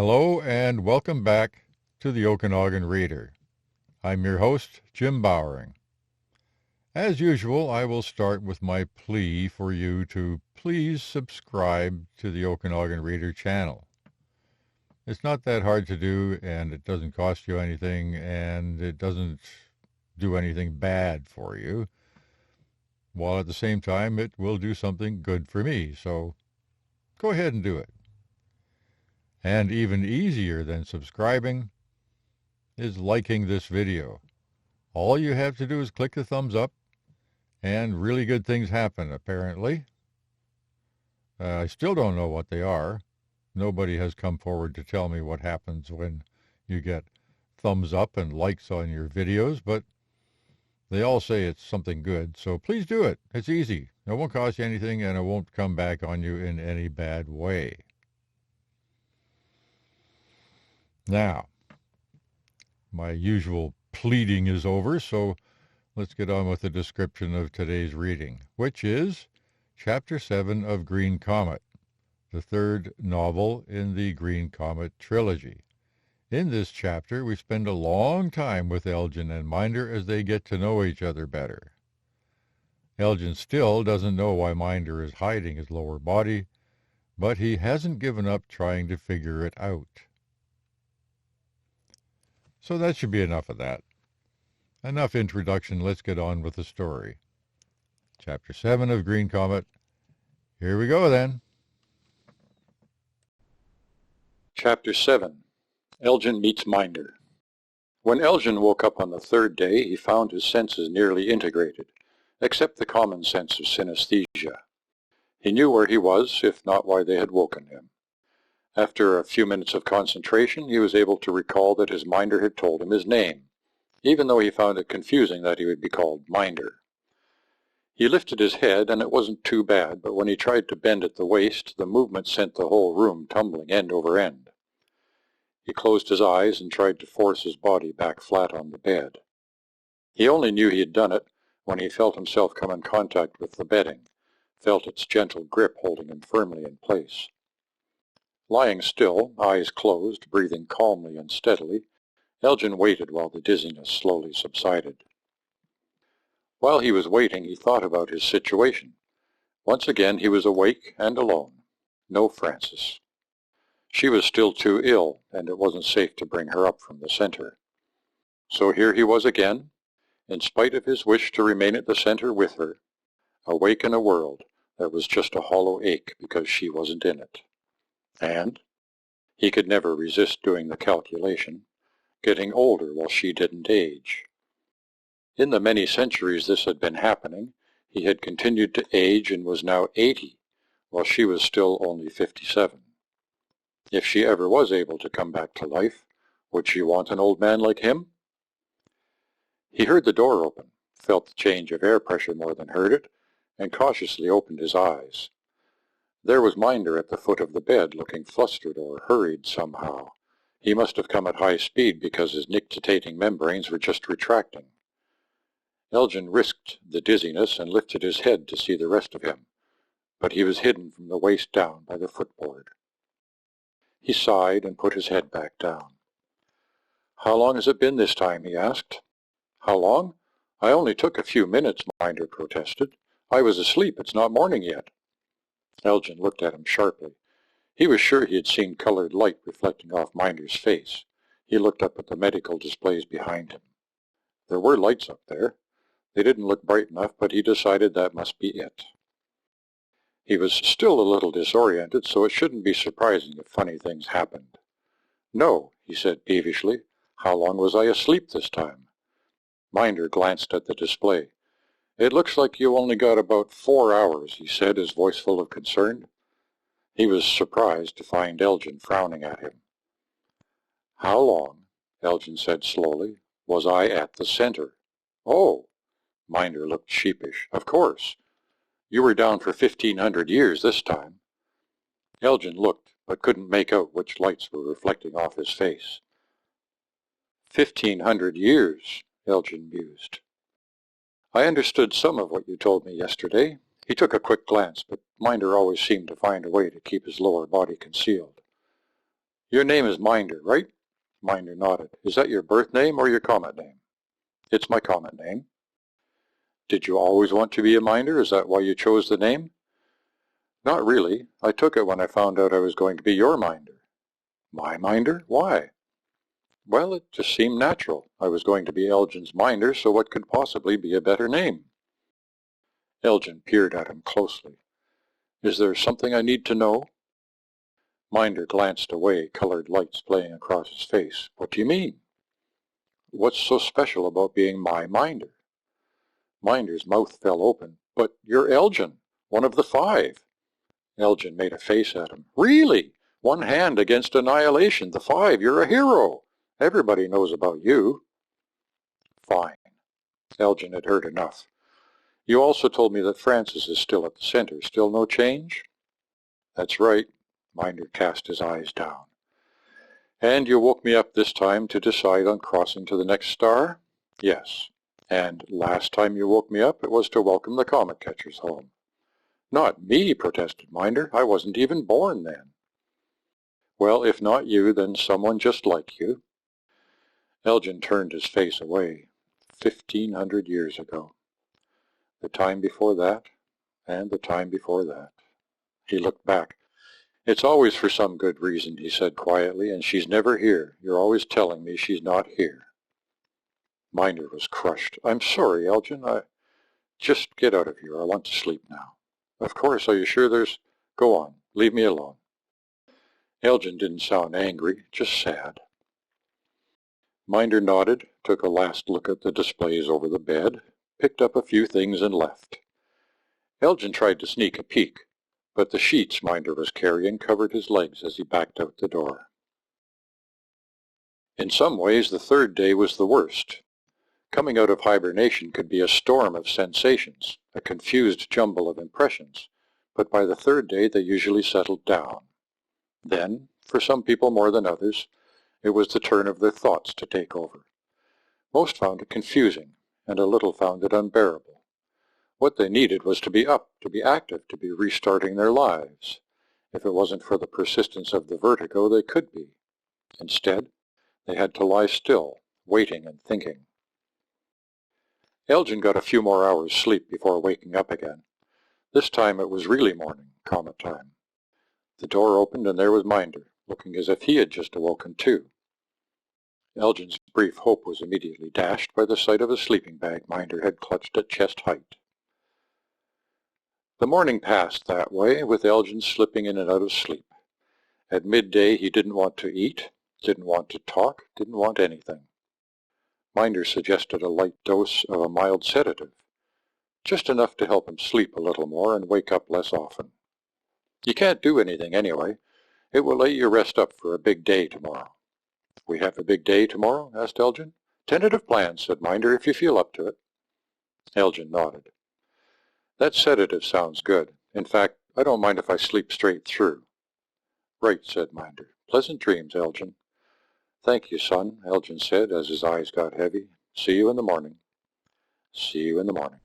Hello and welcome back to the Okanagan Reader. I'm your host, Jim Bowering. As usual, I will start with my plea for you to please subscribe to the Okanagan Reader channel. It's not that hard to do, and it doesn't cost you anything, and it doesn't do anything bad for you, while at the same time it will do something good for me, so go ahead and do it. And even easier than subscribing is liking this video. All you have to do is click the thumbs up, and really good things happen, apparently. I still don't know what they are. Nobody has come forward to tell me what happens when you get thumbs up and likes on your videos, but they all say it's something good, so please do it. It's easy. It won't cost you anything, and it won't come back on you in any bad way. Now, my usual pleading is over, so let's get on with the description of today's reading, which is Chapter 7 of Green Comet, the third novel in the Green Comet trilogy. In this chapter, we spend a long time with Elgin and Minder as they get to know each other better. Elgin still doesn't know why Minder is hiding his lower body, but he hasn't given up trying to figure it out. So that should be enough of that. Enough introduction, let's get on with the story. Chapter 7 of Green Comet. Here we go then. Chapter 7. Elgin Meets Minder. When Elgin woke up on the third day, he found his senses nearly integrated, except the common sense of synesthesia. He knew where he was, if not why they had woken him. After a few minutes of concentration, he was able to recall that his minder had told him his name, even though he found it confusing that he would be called Minder. He lifted his head, and it wasn't too bad, but when he tried to bend at the waist, the movement sent the whole room tumbling end over end. He closed his eyes and tried to force his body back flat on the bed. He only knew he had done it when he felt himself come in contact with the bedding, felt its gentle grip holding him firmly in place. Lying still, eyes closed, breathing calmly and steadily, Elgin waited while the dizziness slowly subsided. While he was waiting, he thought about his situation. Once again he was awake and alone. No Frances. She was still too ill, and it wasn't safe to bring her up from the center. So here he was again, in spite of his wish to remain at the center with her, awake in a world that was just a hollow ache because she wasn't in it. And he could never resist doing the calculation, getting older while she didn't age. In the many centuries this had been happening, he had continued to age and was now 80, while she was still only 57. If she ever was able to come back to life, would she want an old man like him? He heard the door open, felt the change of air pressure more than heard it, and cautiously opened his eyes. There was Minder at the foot of the bed, looking flustered or hurried somehow. He must have come at high speed because his nictitating membranes were just retracting. Elgin risked the dizziness and lifted his head to see the rest of him, but he was hidden from the waist down by the footboard. He sighed and put his head back down. "How long has it been this time?" he asked. "How long? I only took a few minutes," Minder protested. "I was asleep. It's not morning yet." Elgin looked at him sharply. He was sure he had seen colored light reflecting off Minder's face. He looked up at the medical displays behind him. There were lights up there. They didn't look bright enough, but he decided that must be it. He was still a little disoriented, so it shouldn't be surprising if funny things happened. "No," he said peevishly. "How long was I asleep this time?" Minder glanced at the display. "It looks like you only got about 4 hours, he said, his voice full of concern. He was surprised to find Elgin frowning at him. "How long," Elgin said slowly, "was I at the center?" "Oh," Minder looked sheepish. "Of course. You were down for 1,500 years this time." Elgin looked, but couldn't make out which lights were reflecting off his face. 1,500 years, Elgin mused. "I understood some of what you told me yesterday." He took a quick glance, but Minder always seemed to find a way to keep his lower body concealed. Your name is Minder, right? Minder nodded. Is that your birth name or your comet name? It's my comet name. Did you always want to be a Minder? Is that why you chose the name? Not really. I took it when I found out I was going to be your Minder. My Minder? Why? Well, it just seemed natural. I was going to be Elgin's Minder, so what could possibly be a better name? Elgin peered at him closely. Is there something I need to know? Minder glanced away, colored lights playing across his face. What do you mean? What's so special about being my Minder? Minder's mouth fell open. But you're Elgin, one of the 5. Elgin made a face at him. Really? One hand against annihilation, the 5. You're a hero. Everybody knows about you. Fine. Elgin had heard enough. You also told me that Francis is still at the center. Still no change? That's right. Minder cast his eyes down. And you woke me up this time to decide on crossing to the next star? Yes. And last time you woke me up, it was to welcome the comet catchers home. Not me, protested Minder. I wasn't even born then. Well, if not you, then someone just like you. Elgin turned his face away. 1,500 years ago. The time before that, and the time before that. He looked back. It's always for some good reason, he said quietly, and she's never here. You're always telling me she's not here. Minder was crushed. I'm sorry, Elgin. Just get out of here. I want to sleep now. Of course. Are you sure there's... Go on. Leave me alone. Elgin didn't sound angry, just sad. Minder nodded, took a last look at the displays over the bed, picked up a few things and left. Elgin tried to sneak a peek, but the sheets Minder was carrying covered his legs as he backed out the door. In some ways, the 3rd day was the worst. Coming out of hibernation could be a storm of sensations, a confused jumble of impressions, but by the 3rd day they usually settled down. Then, for some people more than others, it was the turn of their thoughts to take over. Most found it confusing, and a little found it unbearable. What they needed was to be up, to be active, to be restarting their lives. If it wasn't for the persistence of the vertigo, they could be. Instead, they had to lie still, waiting and thinking. Elgin got a few more hours' sleep before waking up again. This time it was really morning, comet time. The door opened and there was Minder, looking as if he had just awoken too. Elgin's brief hope was immediately dashed by the sight of a sleeping bag Minder had clutched at chest height. The morning passed that way, with Elgin slipping in and out of sleep. At midday he didn't want to eat, didn't want to talk, didn't want anything. Minder suggested a light dose of a mild sedative, just enough to help him sleep a little more and wake up less often. You can't do anything anyway. It will let you rest up for a big day tomorrow. We have a big day tomorrow? Asked Elgin. Tentative plans, said Minder, if you feel up to it. Elgin nodded. That sedative sounds good. In fact, I don't mind if I sleep straight through. Right, said Minder. Pleasant dreams, Elgin. Thank you, son, Elgin said as his eyes got heavy. See you in the morning. See you in the morning.